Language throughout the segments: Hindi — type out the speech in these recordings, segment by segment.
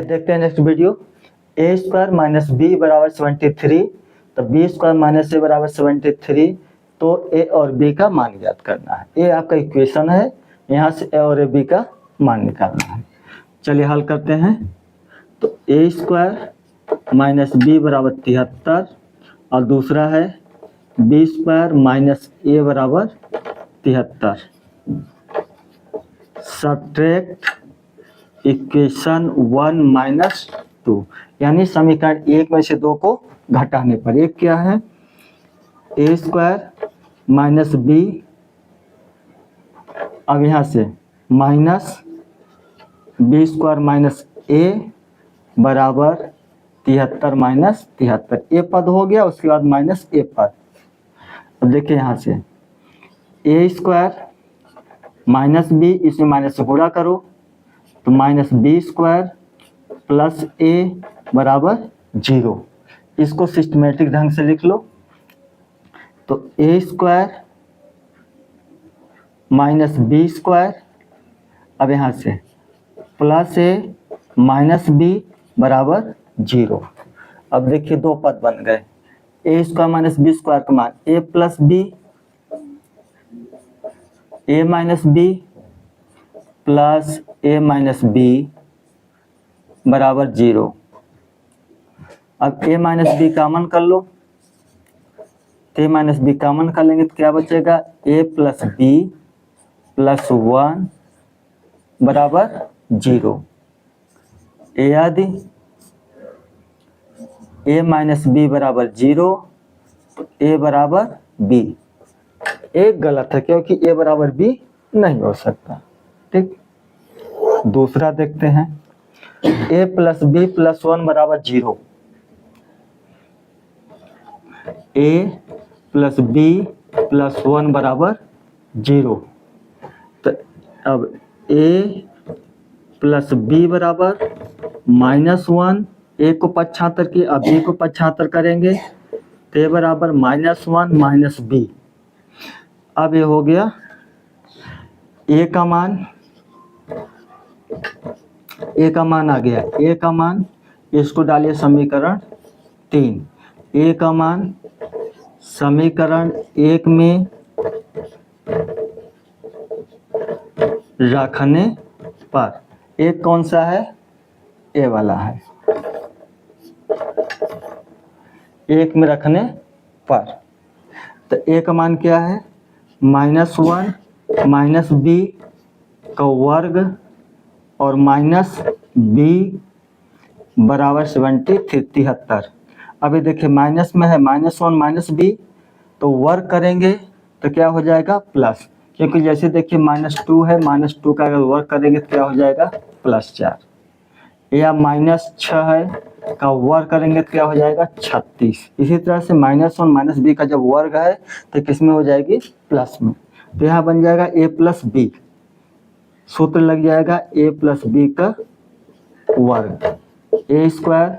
देखते हैं नेक्स्ट वीडियो। ए स्क्वायर माइनस बी बराबर 73, तो बी स्क्वायर माइनस ए बराबर 73, तो ए और बी का मान ज्ञात करना है। ये आपका इक्वेशन है, यहाँ से ए और बी का मान निकालना है। चलिए हल करते हैं। तो ए स्क्वायर माइनस बी बराबर 73 और दूसरा है बी स्क्वायर माइनस ए बराबर 73। सब्ट्रैक्ट इक्वेशन 1 माइनस 2, यानी समीकरण 1 में से 2 को घटाने पर। एक क्या है, ए स्क्वायर माइनस बी, अब यहाँ से माइनस बी स्क्वायर माइनस ए बराबर 73 माइनस 73। ए पद हो गया, उसके बाद माइनस ए पद। अब देखिए यहाँ से ए स्क्वायर माइनस बी, इसमें माइनस से गुणा करो तो माइनस बी स्क्वायर प्लस ए बराबर 0। इसको सिस्टमेटिक ढंग से लिख लो। तो ए स्क्वायर माइनस बी स्क्वायर, अब यहाँ से प्लस ए माइनस बी बराबर 0। अब देखिए दो पद बन गए, ए स्क्वायर माइनस बी स्क्वायर का मान ए प्लस बी, ए माइनस बी प्लस ए माइनस बी बराबर 0। अब ए माइनस बी कॉमन कर लो, ए माइनस बी कॉमन कर लेंगे तो क्या बचेगा, ए प्लस बी प्लस 1 बराबर 0। ए आदि ए माइनस बी बराबर 0, तो ए बराबर बी। एक गलत है क्योंकि ए बराबर बी नहीं हो सकता। ठीक, दूसरा देखते हैं। ए प्लस बी प्लस 1 बराबर 0। ए प्लस बी प्लस 1 बराबर 0। तो अब ए प्लस बी बराबर -1, ए को पक्षांतर की, अब बी को पक्षांतर करेंगे तो ए बराबर -1 माइनस बी। अब ये हो गया ए का मान, ए का मान आ गया, ए का मान, इसको डालिए समीकरण 3। ए का मान समीकरण 1 में रखने पर, एक कौन सा है, ए वाला है, 1 में रखने पर। तो ए का मान क्या है, -1 माइनस बी का वर्ग और माइनस बी बराबर 73। अभी देखिए माइनस में है -1 माइनस बी, तो वर्ग करेंगे तो क्या हो जाएगा प्लस, क्योंकि जैसे देखिए -2 है, -2 का अगर वर्ग करेंगे तो क्या हो जाएगा +4। या -6 है का वर्ग करेंगे तो क्या हो जाएगा 36। इसी तरह से -1 माइनस बी का जब वर्ग है तो किस में हो जाएगी, प्लस में। तो यहाँ बन जाएगा a प्लस बी, सूत्र लग जाएगा a प्लस बी का वर्ग, A square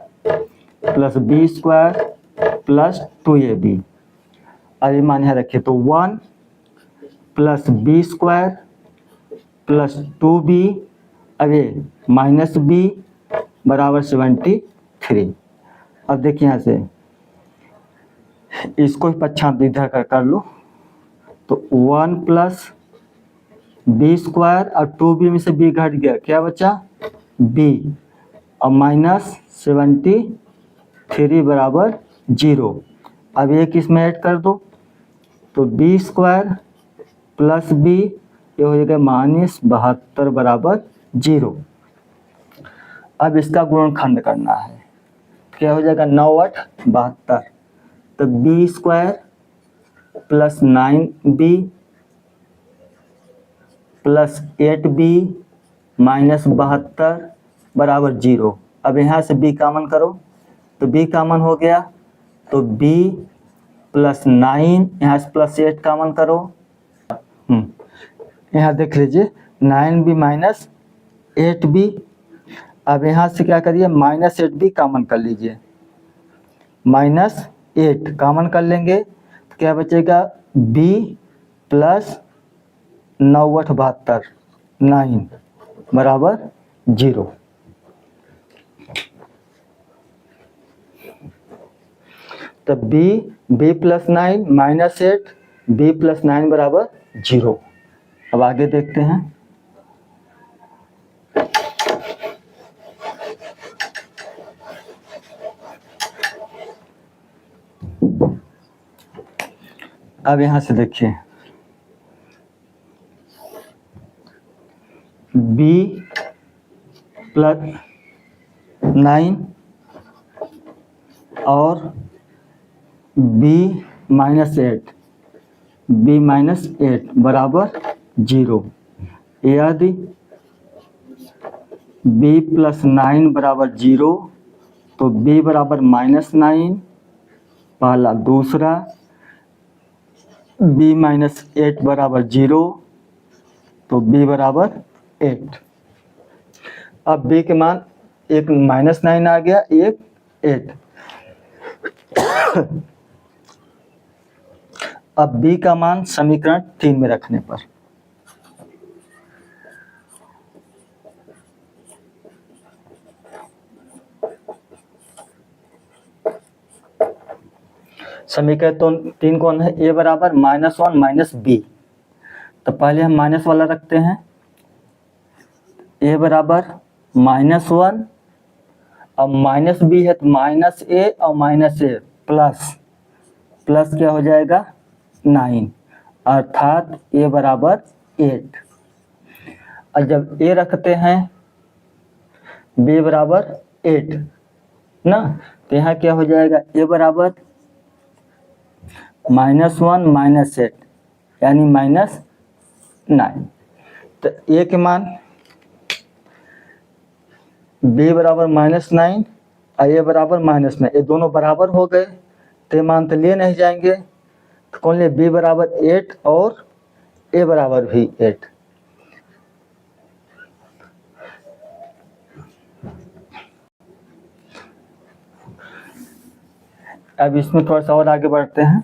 plus B square plus 2ab। अब ये मान यहाँ रखिए, तो 1 plus B square plus 2b, अब ये माइनस बी बराबर 73। अब देखिए यहाँ से इसको पक्षांतर इधर कर लो, तो 1 प्लस बी स्क्वायर और 2b में से b घट गया, क्या बचा b, और -73 बराबर 0। अब एक इसमें ऐड कर दो, तो बी स्क्वायर प्लस बी, ये हो जाएगा -72 बराबर 0। अब इसका गुणनखंड करना है, क्या हो जाएगा 9 × 8 72। तो B square plus 9b plus 8b minus 72 बराबर 0। अब यहाँ से b कॉमन करो, तो b कॉमन हो गया, तो b प्लस 9, यहाँ से प्लस 8 कॉमन करो, यहाँ देख लीजिए 9b माइनस 8b। अब यहाँ से क्या करिए, -8b कॉमन कर लीजिए, -8 कॉमन कर लेंगे तो क्या बचेगा, b प्लस 9 × 8 72 9 बराबर 0। तो B plus 9 minus 8, B plus 9 बराबर 0। अब आगे देखते हैं। अब यहां से देखिए, बी प्लस 9 और बी माइनस 8, बी माइनस 8 बराबर 0। यदि बी प्लस 9 बराबर 0 तो बी बराबर -9 पहला। दूसरा, बी माइनस 8 बराबर 0 तो बी बराबर 8। अब बी के मान एक -9 आ गया, एक 8। अब बी का मान समीकरण 3 में रखने पर समीकरण तो 3 कौन है? ए बराबर -1 माइनस बी। तो पहले हम माइनस वाला रखते हैं। ए बराबर -1 और माइनस बी है तो माइनस ए और माइनस ए प्लस क्या हो जाएगा 9, अर्थात ए बराबर 8। और जब ए रखते हैं बी बराबर 8 ना, तो यहाँ क्या हो जाएगा? ए बराबर -1 माइनस 8 यानी -9। तो ए के मान बी बराबर -9 और ए बराबर -9, ये दोनों बराबर हो गए तो ये मान तो लिए नहीं जाएंगे। तो कौन ले? बी बराबर 8 और ए बराबर भी 8। अब इसमें थोड़ा सा और आगे बढ़ते हैं।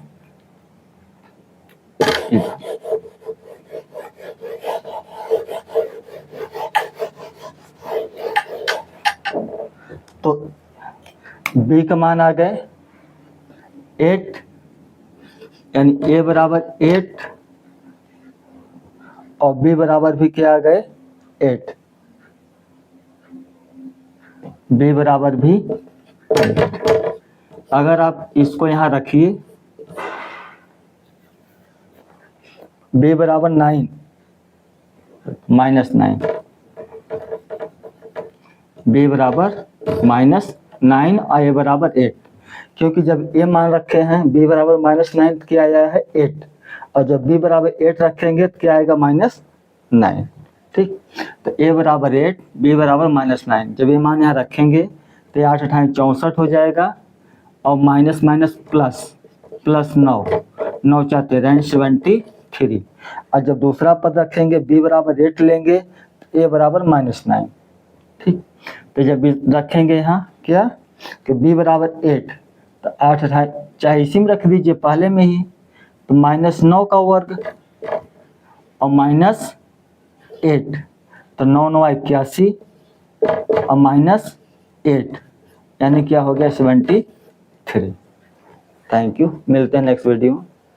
तो बी का मान आ गए 8 यानी ए बराबर 8 और बी बराबर भी क्या आ गए 8, बी बराबर भी 8। अगर आप इसको यहाँ रखिए, बी बराबर 9 -9, बी बराबर -9 और ए बराबर 8, क्योंकि जब ए मान रखे हैं बी बराबर -9 तो क्या आया है 8, और जब बी बराबर 8 रखेंगे तो क्या आएगा -9। ठीक, तो ए बराबर 8, बी बराबर -9। जब ये मान यहाँ रखेंगे तो 8 × 8 = 64 हो जाएगा, और माइनस प्लस 9 9 × 4 = 13 73। और जब दूसरा पद रखेंगे बी बराबर 8 लेंगे तो ए बराबर -9। ठीक, तो जब रखेंगे यहाँ क्या कि बी बराबर 8 तो 8 × 8 चाहे इसी में रख दीजिए पहले में ही, तो -9 का वर्ग और -8 तो 9 9 81 और -8 यानी क्या हो गया 73। थैंक यू, मिलते हैं नेक्स्ट वीडियो में।